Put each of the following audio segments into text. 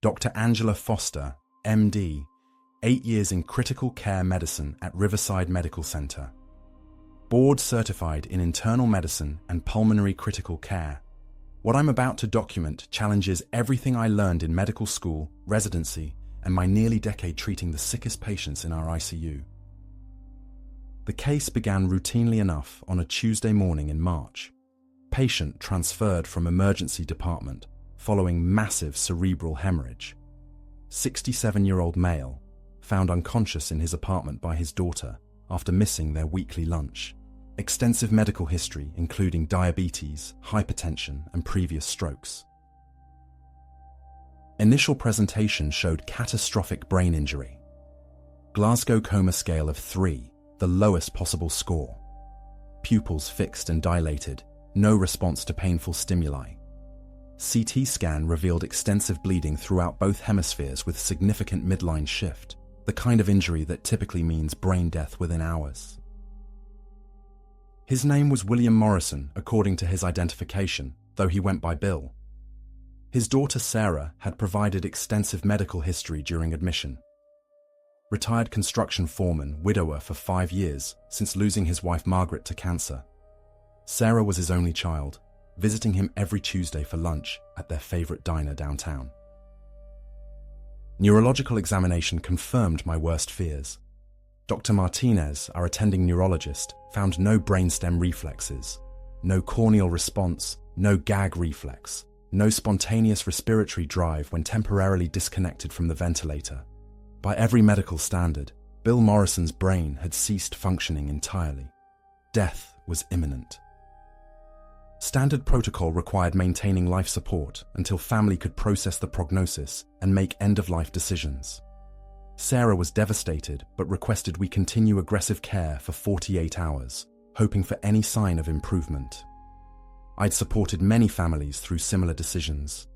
Dr. Angela Foster, MD, 8 years in critical care medicine at Riverside Medical Center. Board certified in internal medicine and pulmonary critical care. What I'm about to document challenges everything I learned in medical school, residency, and my nearly decade treating the sickest patients in our ICU. The case began routinely enough on a Tuesday morning in March. Patient transferred from emergency department following massive cerebral hemorrhage. 67-year-old male, found unconscious in his apartment by his daughter after missing their weekly lunch. Extensive medical history including diabetes, hypertension, and previous strokes. Initial presentation showed catastrophic brain injury. Glasgow Coma Scale of 3, the lowest possible score. Pupils fixed and dilated, no response to painful stimuli. CT scan revealed extensive bleeding throughout both hemispheres with significant midline shift, the kind of injury that typically means brain death within hours. His name was William Morrison, according to his identification, though he went by Bill. His daughter Sarah had provided extensive medical history during admission. Retired construction foreman, widower for 5 years since losing his wife Margaret to cancer. Sarah was his only child, visiting him every Tuesday for lunch at their favorite diner downtown. Neurological examination confirmed my worst fears. Dr. Martinez, our attending neurologist, found no brainstem reflexes, no corneal response, no gag reflex, no spontaneous respiratory drive when temporarily disconnected from the ventilator. By every medical standard, Bill Morrison's brain had ceased functioning entirely. Death was imminent. Standard protocol required maintaining life support until family could process the prognosis and make end-of-life decisions. Sarah was devastated but requested we continue aggressive care for 48 hours, hoping for any sign of improvement. I'd supported many families through similar decisions.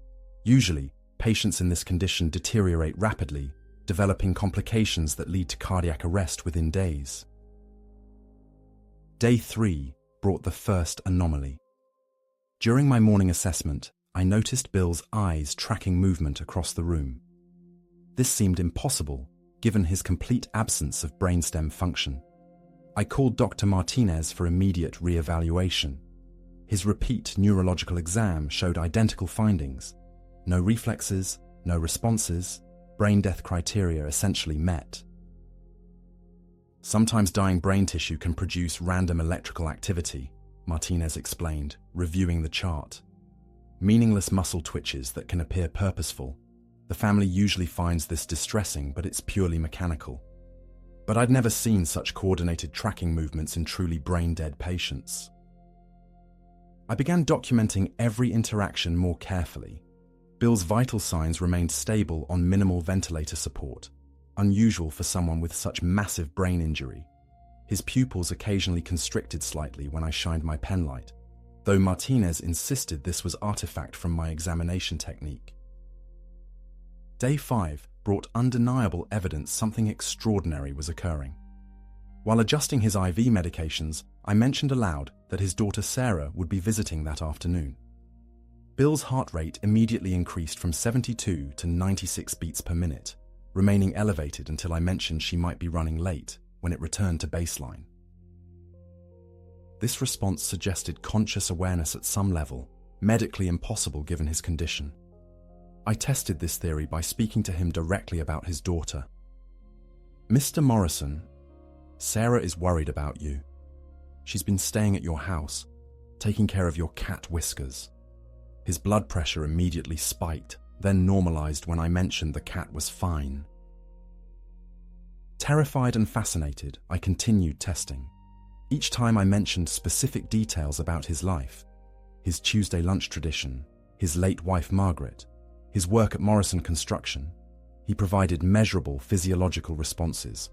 Usually, patients in this condition deteriorate rapidly, developing complications that lead to cardiac arrest within days. Day 3 brought the first anomaly. During my morning assessment, I noticed Bill's eyes tracking movement across the room. This seemed impossible, given his complete absence of brainstem function. I called Dr. Martinez for immediate re-evaluation. His repeat neurological exam showed identical findings. No reflexes, no responses, brain death criteria essentially met. Sometimes dying brain tissue can produce random electrical activity, Martinez explained, reviewing the chart. Meaningless muscle twitches that can appear purposeful. The family usually finds this distressing, but it's purely mechanical. But I'd never seen such coordinated tracking movements in truly brain-dead patients. I began documenting every interaction more carefully. Bill's vital signs remained stable on minimal ventilator support, unusual for someone with such massive brain injury. His pupils occasionally constricted slightly when I shined my penlight, though Martinez insisted this was artifact from my examination technique. Day 5 brought undeniable evidence something extraordinary was occurring. While adjusting his IV medications, I mentioned aloud that his daughter Sarah would be visiting that afternoon. Bill's heart rate immediately increased from 72 to 96 beats per minute, remaining elevated until I mentioned she might be running late when it returned to baseline. This response suggested conscious awareness at some level, medically impossible given his condition. I tested this theory by speaking to him directly about his daughter. "Mr. Morrison, Sarah is worried about you. She's been staying at your house, taking care of your cat Whiskers." His blood pressure immediately spiked, then normalized when I mentioned the cat was fine. Terrified and fascinated, I continued testing. Each time I mentioned specific details about his life, his Tuesday lunch tradition, his late wife Margaret, his work at Morrison Construction, he provided measurable physiological responses.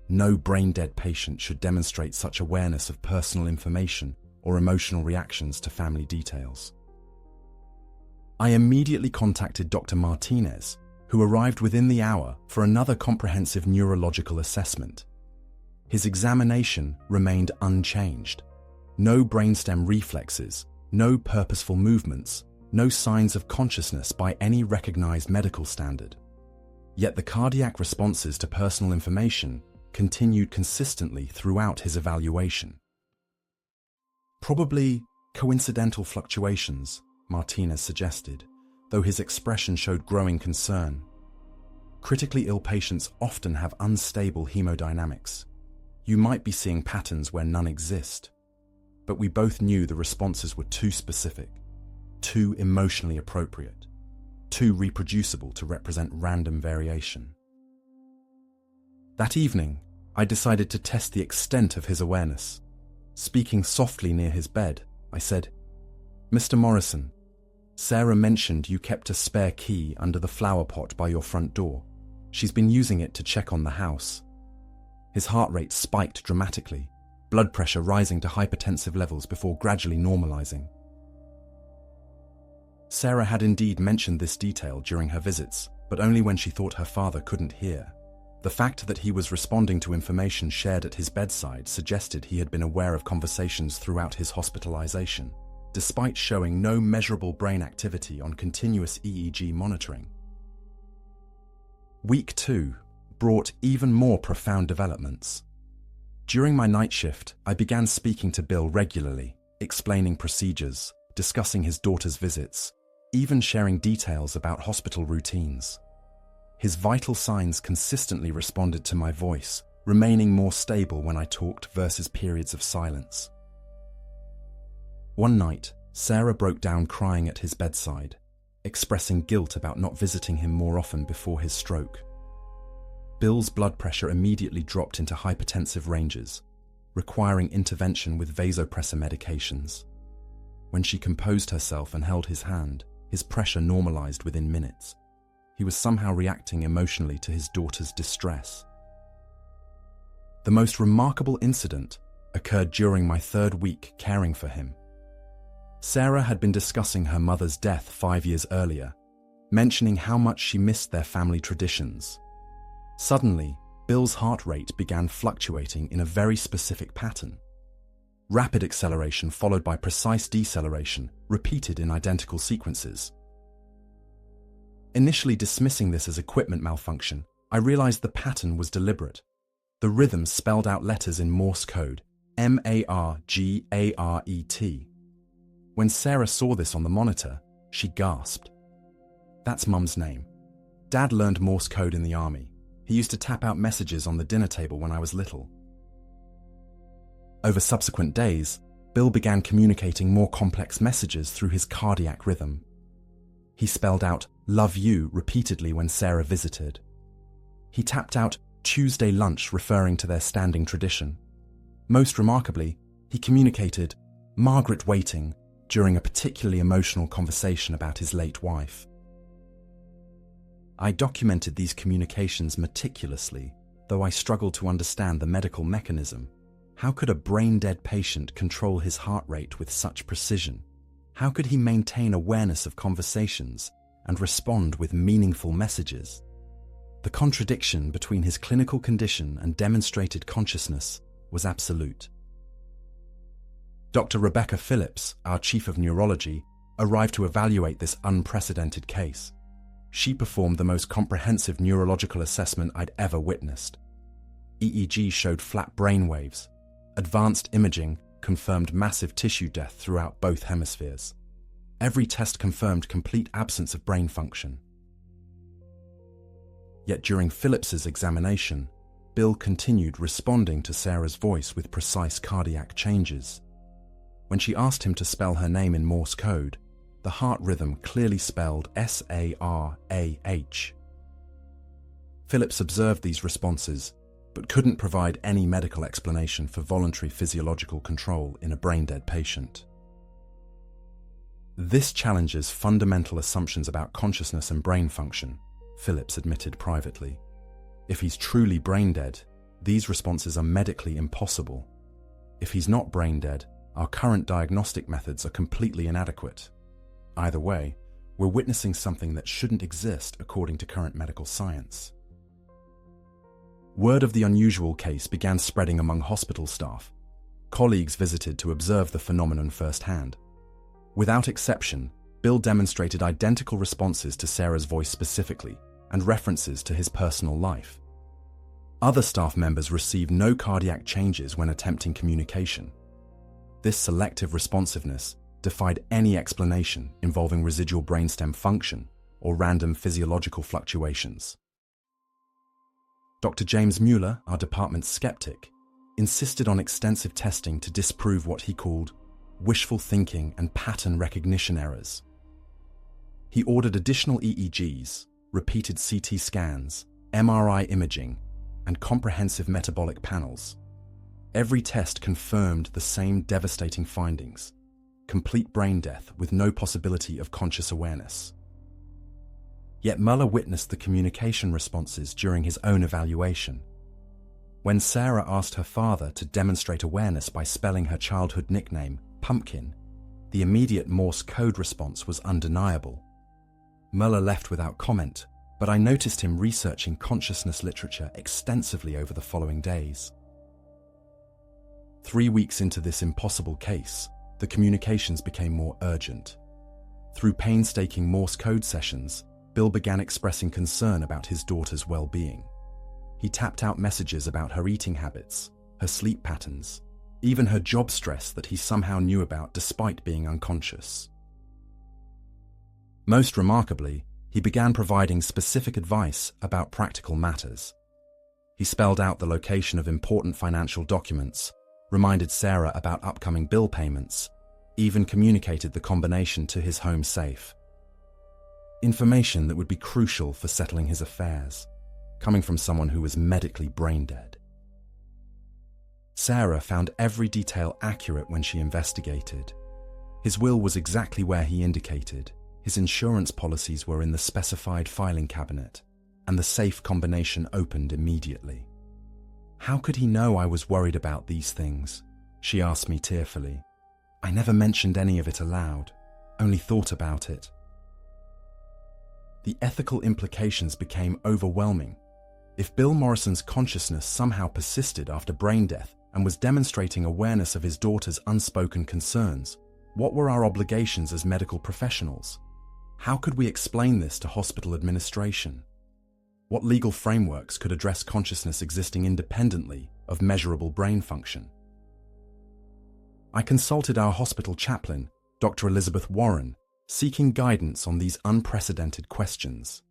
No brain-dead patient should demonstrate such awareness of personal information or emotional reactions to family details. I immediately contacted Dr. Martinez, who arrived within the hour for another comprehensive neurological assessment. His examination remained unchanged. No brainstem reflexes, no purposeful movements, no signs of consciousness by any recognized medical standard. Yet the cardiac responses to personal information continued consistently throughout his evaluation. Probably coincidental fluctuations, Martinez suggested, though his expression showed growing concern. Critically ill patients often have unstable hemodynamics. You might be seeing patterns where none exist. But we both knew the responses were too specific, too emotionally appropriate, too reproducible to represent random variation. That evening, I decided to test the extent of his awareness. Speaking softly near his bed, I said, "Mr. Morrison, Sarah mentioned you kept a spare key under the flower pot by your front door. She's been using it to check on the house." His heart rate spiked dramatically, blood pressure rising to hypertensive levels before gradually normalizing. Sarah had indeed mentioned this detail during her visits, but only when she thought her father couldn't hear. The fact that he was responding to information shared at his bedside suggested he had been aware of conversations throughout his hospitalization, despite showing no measurable brain activity on continuous EEG monitoring. Week 2 brought even more profound developments. During my night shift, I began speaking to Bill regularly, explaining procedures, discussing his daughter's visits, even sharing details about hospital routines. His vital signs consistently responded to my voice, remaining more stable when I talked versus periods of silence. One night, Sarah broke down crying at his bedside, expressing guilt about not visiting him more often before his stroke. Bill's blood pressure immediately dropped into hypertensive ranges, requiring intervention with vasopressor medications. When she composed herself and held his hand, his pressure normalized within minutes. He was somehow reacting emotionally to his daughter's distress. The most remarkable incident occurred during my 3rd week caring for him. Sarah had been discussing her mother's death 5 years earlier, mentioning how much she missed their family traditions. Suddenly, Bill's heart rate began fluctuating in a very specific pattern. Rapid acceleration followed by precise deceleration, repeated in identical sequences. Initially dismissing this as equipment malfunction, I realized the pattern was deliberate. The rhythm spelled out letters in Morse code, M-A-R-G-A-R-E-T. When Sarah saw this on the monitor, she gasped. "That's Mum's name. Dad learned Morse code in the army. He used to tap out messages on the dinner table when I was little." Over subsequent days, Bill began communicating more complex messages through his cardiac rhythm. He spelled out "love you" repeatedly when Sarah visited. He tapped out Tuesday lunch, referring to their standing tradition. Most remarkably, he communicated "Margaret waiting" during a particularly emotional conversation about his late wife. I documented these communications meticulously, though I struggled to understand the medical mechanism. How could a brain-dead patient control his heart rate with such precision? How could he maintain awareness of conversations and respond with meaningful messages? The contradiction between his clinical condition and demonstrated consciousness was absolute. Dr. Rebecca Phillips, our chief of neurology, arrived to evaluate this unprecedented case. She performed the most comprehensive neurological assessment I'd ever witnessed. EEG showed flat brain waves. Advanced imaging confirmed massive tissue death throughout both hemispheres. Every test confirmed complete absence of brain function. Yet during Phillips's examination, Bill continued responding to Sarah's voice with precise cardiac changes. When she asked him to spell her name in Morse code, the heart rhythm clearly spelled S-A-R-A-H. Phillips observed these responses, but couldn't provide any medical explanation for voluntary physiological control in a brain-dead patient. This challenges fundamental assumptions about consciousness and brain function, Phillips admitted privately. If he's truly brain-dead, these responses are medically impossible. If he's not brain-dead, our current diagnostic methods are completely inadequate. Either way, we're witnessing something that shouldn't exist according to current medical science. Word of the unusual case began spreading among hospital staff. Colleagues visited to observe the phenomenon firsthand. Without exception, Bill demonstrated identical responses to Sarah's voice specifically and references to his personal life. Other staff members received no cardiac changes when attempting communication. This selective responsiveness defied any explanation involving residual brainstem function or random physiological fluctuations. Dr. James Mueller, our department's skeptic, insisted on extensive testing to disprove what he called wishful thinking and pattern recognition errors. He ordered additional EEGs, repeated CT scans, MRI imaging, and comprehensive metabolic panels. Every test confirmed the same devastating findings: complete brain death with no possibility of conscious awareness. Yet Mueller witnessed the communication responses during his own evaluation. When Sarah asked her father to demonstrate awareness by spelling her childhood nickname, Pumpkin, the immediate Morse code response was undeniable. Mueller left without comment, but I noticed him researching consciousness literature extensively over the following days. 3 weeks into this impossible case, the communications became more urgent. Through painstaking Morse code sessions, Bill began expressing concern about his daughter's well-being. He tapped out messages about her eating habits, her sleep patterns, even her job stress that he somehow knew about despite being unconscious. Most remarkably, he began providing specific advice about practical matters. He spelled out the location of important financial documents, reminded Sarah about upcoming bill payments, even communicated the combination to his home safe. Information that would be crucial for settling his affairs, coming from someone who was medically brain dead. Sarah found every detail accurate when she investigated. His will was exactly where he indicated. His insurance policies were in the specified filing cabinet, and the safe combination opened immediately. "How could he know I was worried about these things?" she asked me tearfully. "I never mentioned any of it aloud, only thought about it." The ethical implications became overwhelming. If Bill Morrison's consciousness somehow persisted after brain death and was demonstrating awareness of his daughter's unspoken concerns, what were our obligations as medical professionals? How could we explain this to hospital administration? What legal frameworks could address consciousness existing independently of measurable brain function? I consulted our hospital chaplain, Dr. Elizabeth Warren, seeking guidance on these unprecedented questions.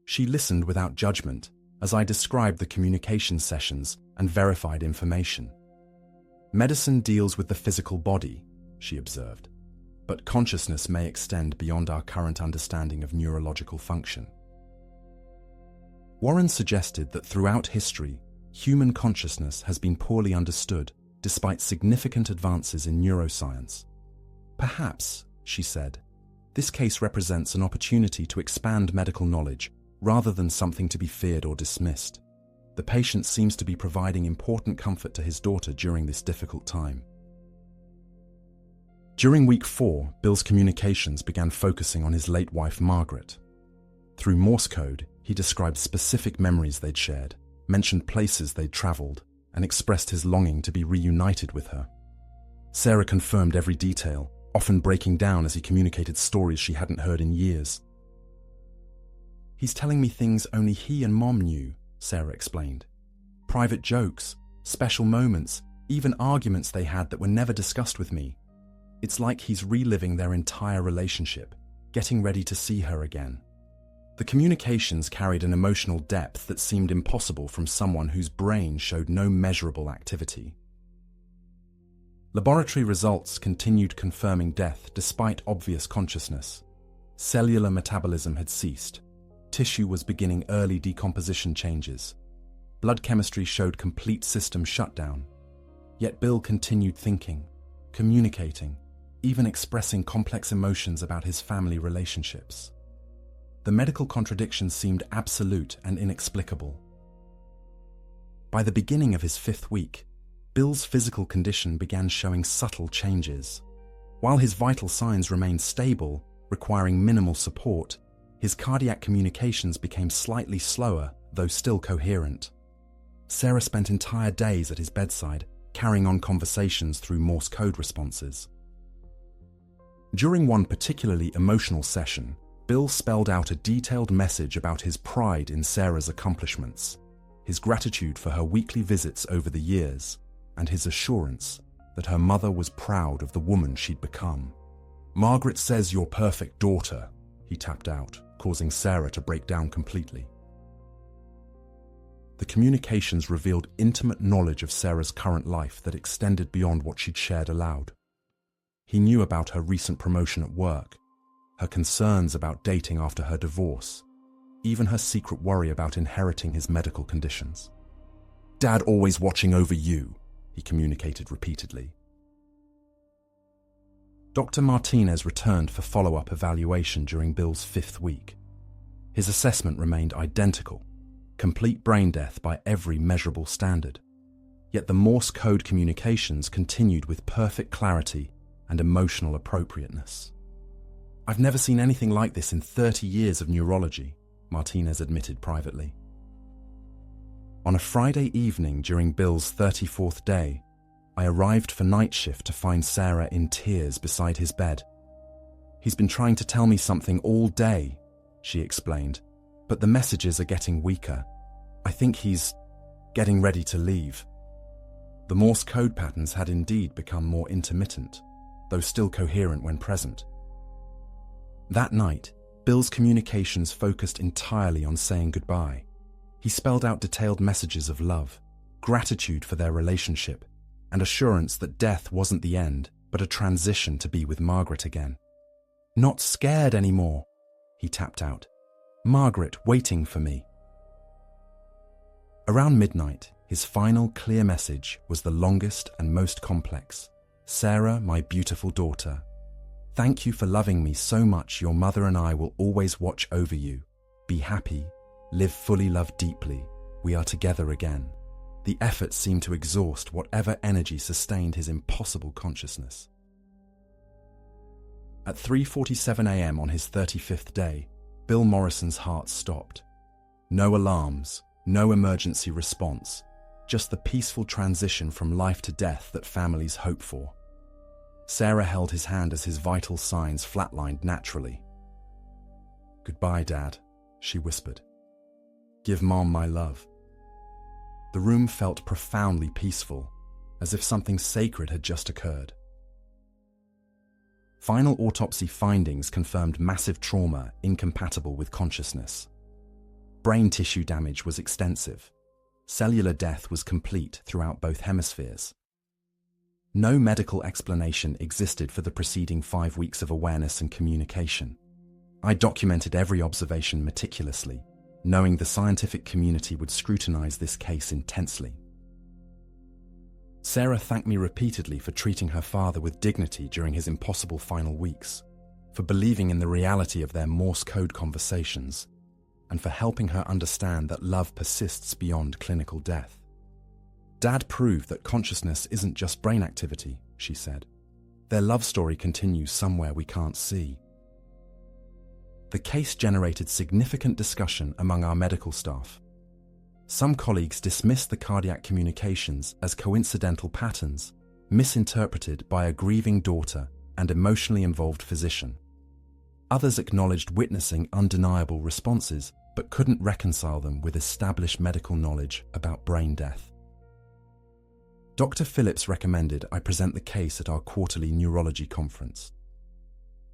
She listened without judgment as I described the communication sessions and verified information. "Medicine deals with the physical body," she observed, "but consciousness may extend beyond our current understanding of neurological function." Warren suggested that throughout history, human consciousness has been poorly understood despite significant advances in neuroscience. "Perhaps," she said, "this case represents an opportunity to expand medical knowledge rather than something to be feared or dismissed. The patient seems to be providing important comfort to his daughter during this difficult time." During week 4, Bill's communications began focusing on his late wife, Margaret. Through Morse code, he described specific memories they'd shared, mentioned places they'd traveled, and expressed his longing to be reunited with her. Sarah confirmed every detail, often breaking down as he communicated stories she hadn't heard in years. "He's telling me things only he and Mom knew," Sarah explained. "Private jokes, special moments, even arguments they had that were never discussed with me. It's like he's reliving their entire relationship, getting ready to see her again." The communications carried an emotional depth that seemed impossible from someone whose brain showed no measurable activity. Laboratory results continued confirming death despite obvious consciousness. Cellular metabolism had ceased. Tissue was beginning early decomposition changes. Blood chemistry showed complete system shutdown. Yet Bill continued thinking, communicating, even expressing complex emotions about his family relationships. The medical contradiction seemed absolute and inexplicable. By the beginning of his 5th week, Bill's physical condition began showing subtle changes. While his vital signs remained stable, requiring minimal support, his cardiac communications became slightly slower, though still coherent. Sarah spent entire days at his bedside, carrying on conversations through Morse code responses. During one particularly emotional session, Bill spelled out a detailed message about his pride in Sarah's accomplishments, his gratitude for her weekly visits over the years, and his assurance that her mother was proud of the woman she'd become. "Margaret says you're perfect daughter," he tapped out, causing Sarah to break down completely. The communications revealed intimate knowledge of Sarah's current life that extended beyond what she'd shared aloud. He knew about her recent promotion at work, her concerns about dating after her divorce, even her secret worry about inheriting his medical conditions. "Dad always watching over you," he communicated repeatedly. Dr. Martinez returned for follow-up evaluation during Bill's 5th week. His assessment remained identical, complete brain death by every measurable standard. Yet the Morse code communications continued with perfect clarity and emotional appropriateness. "I've never seen anything like this in 30 years of neurology," Martinez admitted privately. On a Friday evening during Bill's 34th day, I arrived for night shift to find Sarah in tears beside his bed. "He's been trying to tell me something all day," she explained, "but the messages are getting weaker. I think he's getting ready to leave." The Morse code patterns had indeed become more intermittent, though still coherent when present. That night, Bill's communications focused entirely on saying goodbye. He spelled out detailed messages of love, gratitude for their relationship, and assurance that death wasn't the end, but a transition to be with Margaret again. "Not scared anymore," he tapped out. "Margaret waiting for me." Around midnight, his final clear message was the longest and most complex. "Sarah, my beautiful daughter, thank you for loving me so much. Your mother and I will always watch over you. Be happy, live fully, love deeply. We are together again." The effort seemed to exhaust whatever energy sustained his impossible consciousness. At 3:47 a.m. on his 35th day, Bill Morrison's heart stopped. No alarms, no emergency response, just the peaceful transition from life to death that families hope for. Sarah held his hand as his vital signs flatlined naturally. "Goodbye, Dad," she whispered. "Give Mom my love." The room felt profoundly peaceful, as if something sacred had just occurred. Final autopsy findings confirmed massive trauma incompatible with consciousness. Brain tissue damage was extensive. Cellular death was complete throughout both hemispheres. No medical explanation existed for the preceding 5 weeks of awareness and communication. I documented every observation meticulously, knowing the scientific community would scrutinize this case intensely. Sarah thanked me repeatedly for treating her father with dignity during his impossible final weeks, for believing in the reality of their Morse code conversations, and for helping her understand that love persists beyond clinical death. "Dad proved that consciousness isn't just brain activity," she said. "Their love story continues somewhere we can't see." The case generated significant discussion among our medical staff. Some colleagues dismissed the cardiac communications as coincidental patterns, misinterpreted by a grieving daughter and emotionally involved physician. Others acknowledged witnessing undeniable responses, but couldn't reconcile them with established medical knowledge about brain death. Dr. Phillips recommended I present the case at our quarterly neurology conference.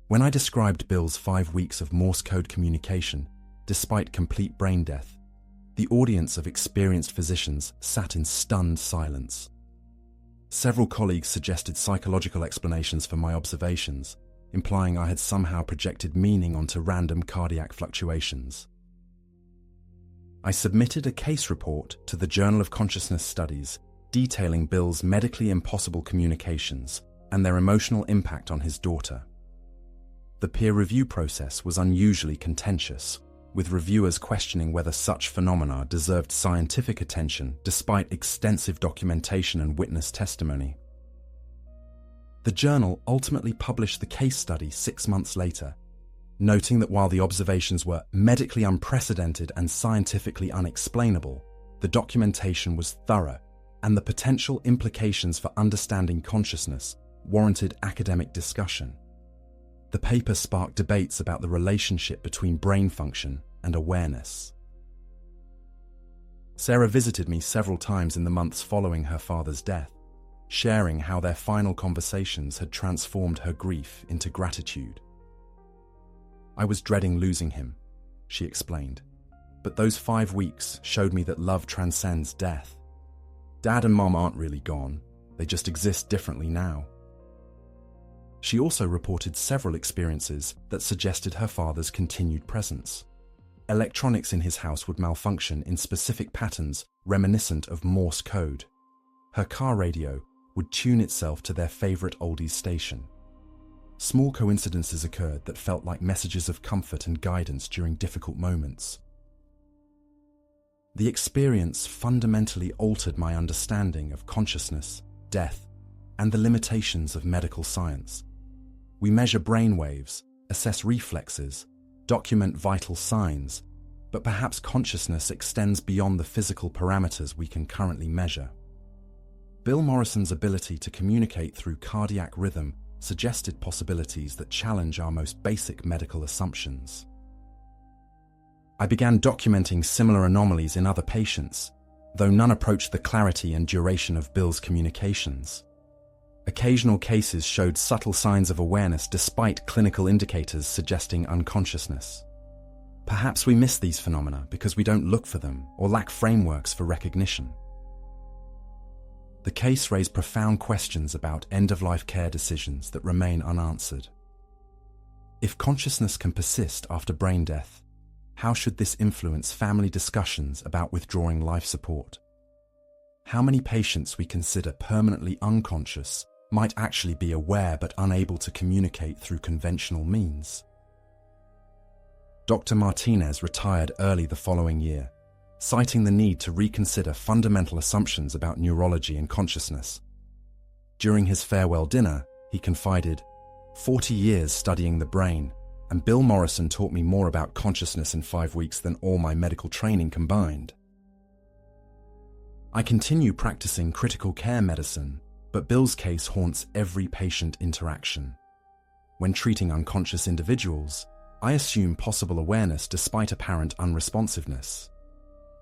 When I described Bill's 5 weeks of Morse code communication, despite complete brain death, the audience of experienced physicians sat in stunned silence. Several colleagues suggested psychological explanations for my observations, implying I had somehow projected meaning onto random cardiac fluctuations. I submitted a case report to the Journal of Consciousness Studies detailing Bill's medically impossible communications and their emotional impact on his daughter. The peer review process was unusually contentious, with reviewers questioning whether such phenomena deserved scientific attention despite extensive documentation and witness testimony. The journal ultimately published the case study 6 months later, noting that while the observations were medically unprecedented and scientifically unexplainable, the documentation was thorough, and the potential implications for understanding consciousness warranted academic discussion. The paper sparked debates about the relationship between brain function and awareness. Sarah visited me several times in the months following her father's death, sharing how their final conversations had transformed her grief into gratitude. "I was dreading losing him," she explained, "but those 5 weeks showed me that love transcends death. Dad and Mom aren't really gone, they just exist differently now." She also reported several experiences that suggested her father's continued presence. Electronics in his house would malfunction in specific patterns reminiscent of Morse code. Her car radio would tune itself to their favorite oldies station. Small coincidences occurred that felt like messages of comfort and guidance during difficult moments. The experience fundamentally altered my understanding of consciousness, death, and the limitations of medical science. We measure brain waves, assess reflexes, document vital signs, but perhaps consciousness extends beyond the physical parameters we can currently measure. Bill Morrison's ability to communicate through cardiac rhythm suggested possibilities that challenge our most basic medical assumptions. I began documenting similar anomalies in other patients, though none approached the clarity and duration of Bill's communications. Occasional cases showed subtle signs of awareness despite clinical indicators suggesting unconsciousness. Perhaps we miss these phenomena because we don't look for them or lack frameworks for recognition. The case raised profound questions about end-of-life care decisions that remain unanswered. If consciousness can persist after brain death, how should this influence family discussions about withdrawing life support? How many patients we consider permanently unconscious might actually be aware but unable to communicate through conventional means? Dr. Martinez retired early the following year, citing the need to reconsider fundamental assumptions about neurology and consciousness. During his farewell dinner, he confided, "40 years studying the brain, and Bill Morrison taught me more about consciousness in 5 weeks than all my medical training combined." I continue practicing critical care medicine, but Bill's case haunts every patient interaction. When treating unconscious individuals, I assume possible awareness despite apparent unresponsiveness.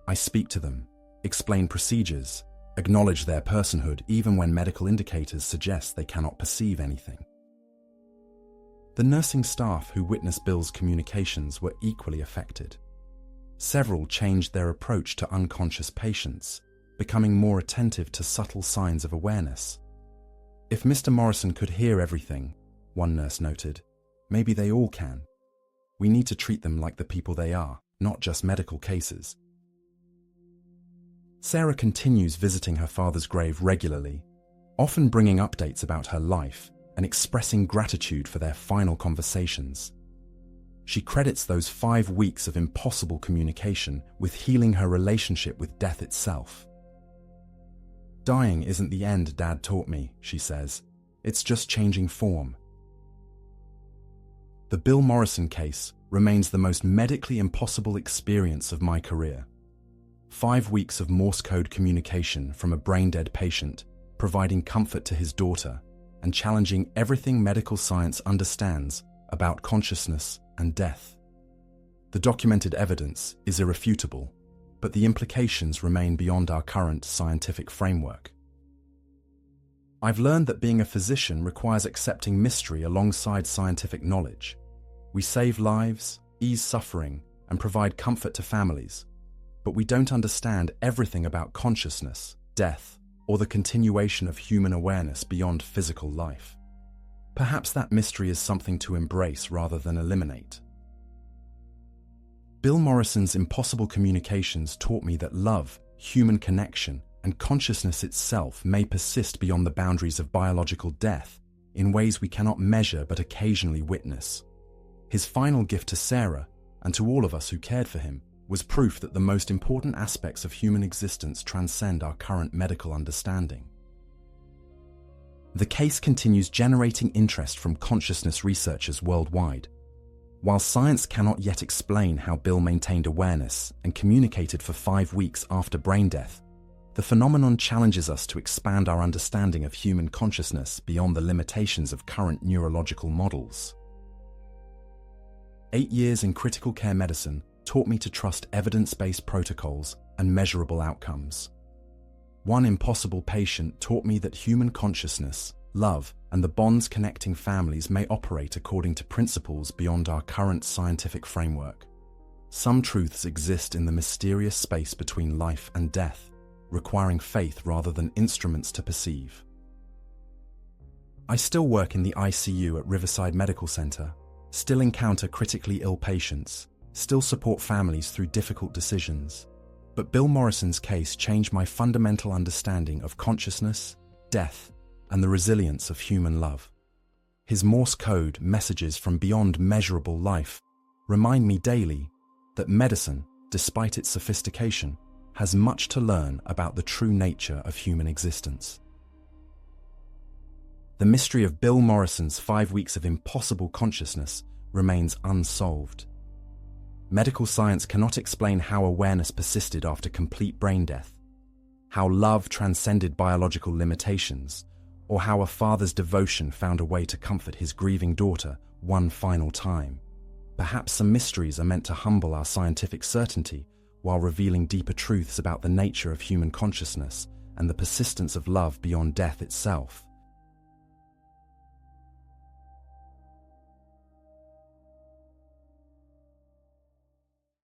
I speak to them, explain procedures, acknowledge their personhood even when medical indicators suggest they cannot perceive anything. The nursing staff who witnessed Bill's communications were equally affected. Several changed their approach to unconscious patients, becoming more attentive to subtle signs of awareness. "If Mr. Morrison could hear everything," one nurse noted, "maybe they all can. We need to treat them like the people they are, not just medical cases." Sarah continues visiting her father's grave regularly, often bringing updates about her life and expressing gratitude for their final conversations. She credits those 5 weeks of impossible communication with healing her relationship with death itself. "Dying isn't the end, Dad taught me," she says. "It's just changing form." The Bill Morrison case remains the most medically impossible experience of my career. 5 weeks of Morse code communication from a brain-dead patient, providing comfort to his daughter and challenging everything medical science understands about consciousness and death. The documented evidence is irrefutable, but the implications remain beyond our current scientific framework. I've learned that being a physician requires accepting mystery alongside scientific knowledge. We save lives, ease suffering, and provide comfort to families, but we don't understand everything about consciousness, death, or the continuation of human awareness beyond physical life. Perhaps that mystery is something to embrace rather than eliminate. Bill Morrison's impossible communications taught me that love, human connection, and consciousness itself may persist beyond the boundaries of biological death in ways we cannot measure but occasionally witness. His final gift to Sarah, and to all of us who cared for him, was proof that the most important aspects of human existence transcend our current medical understanding. The case continues generating interest from consciousness researchers worldwide. While science cannot yet explain how Bill maintained awareness and communicated for 5 weeks after brain death, the phenomenon challenges us to expand our understanding of human consciousness beyond the limitations of current neurological models. 8 years in critical care medicine taught me to trust evidence-based protocols and measurable outcomes. One impossible patient taught me that human consciousness, love, and the bonds connecting families may operate according to principles beyond our current scientific framework. Some truths exist in the mysterious space between life and death, requiring faith rather than instruments to perceive. I still work in the ICU at Riverside Medical Center, still encounter critically ill patients, still support families through difficult decisions. But Bill Morrison's case changed my fundamental understanding of consciousness, death, and the resilience of human love. His Morse code messages from beyond measurable life remind me daily that medicine, despite its sophistication, has much to learn about the true nature of human existence. The mystery of Bill Morrison's 5 weeks of impossible consciousness remains unsolved. Medical science cannot explain how awareness persisted after complete brain death, how love transcended biological limitations, or how a father's devotion found a way to comfort his grieving daughter one final time. Perhaps some mysteries are meant to humble our scientific certainty while revealing deeper truths about the nature of human consciousness and the persistence of love beyond death itself.